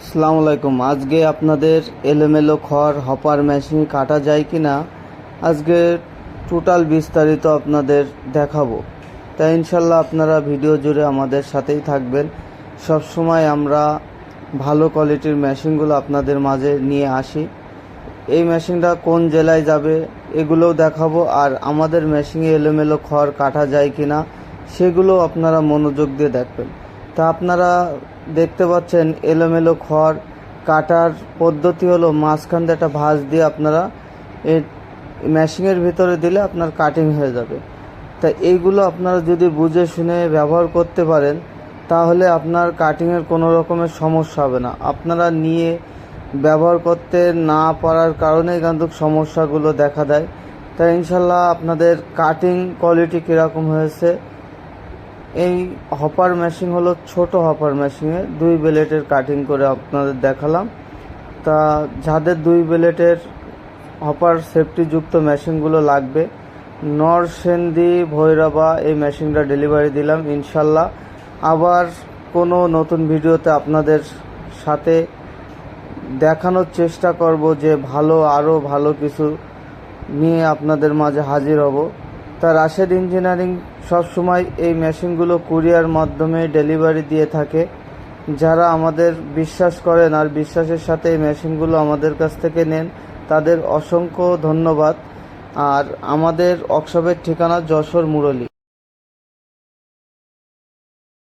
আসসালামু আলাইকুম। আজকে আপনাদের এলোমেলো খড় হপার মেশিন কাটা যায় কি না আজকে টোটাল বিস্তারিত আপনাদের দেখাবো। তাই ইনশাল্লাহ আপনারা ভিডিও জুড়ে আমাদের সাথেই থাকবেন। সব সময় আমরা ভালো কোয়ালিটির মেশিনগুলো আপনাদের মাঝে নিয়ে আসি। এই মেশিনটা কোন জেলায় যাবে এগুলোও দেখাবো, আর আমাদের মেশিনে এলোমেলো খড় কাটা যায় কি না সেগুলো আপনারা মনোযোগ দিয়ে দেখবেন। তা আপনারা দেখতে পাচ্ছেন এলোমেলো খড় কাটার পদ্ধতি হলো মাঝখান দিয়ে একটা ভাঁজ দিয়ে আপনারা এই মেশিনের ভিতরে দিলে আপনার কাটিং হয়ে যাবে। তা এইগুলো আপনারা যদি বুঝে শুনে ব্যবহার করতে পারেন তাহলে আপনার কাটিংয়ের কোনো রকমের সমস্যা হবে না। আপনারা নিয়ে ব্যবহার করতে না পারার কারণেই কিন্তু সমস্যাগুলো দেখা দেয়। তাই ইনশাল্লাহ আপনাদের কাটিং কোয়ালিটি কীরকম হয়েছে, এই হপার মেশিন হলো ছোট হপার মেশিনে 2 ব্লেডের কাটিং করে আপনাদের দেখালাম। তা যাদের 2 ব্লেডের হপার সেফটিযুক্ত মেশিনগুলো লাগবে, নরসিংদী ভৈরবা এই মেশিনটা ডেলিভারি দিলাম। ইনশাল্লাহ আবার কোনো নতুন ভিডিওতে আপনাদের সাথে দেখানোর চেষ্টা করব যে আরও ভালো কিছু নিয়ে আপনাদের মাঝে হাজির হব। তা রাশেদ ইঞ্জিনিয়ারিং সবসময় এই মেশিনগুলো কুরিয়ার মাধ্যমে ডেলিভারি দিয়ে থাকে। যারা আমাদের বিশ্বাস করেন আর বিশ্বাসের সাথে এই মেশিনগুলো আমাদের কাছ থেকে নেন তাদের অসংখ্য ধন্যবাদ। আর আমাদের ওয়ার্কশপের ঠিকানা যশোর মুরলী।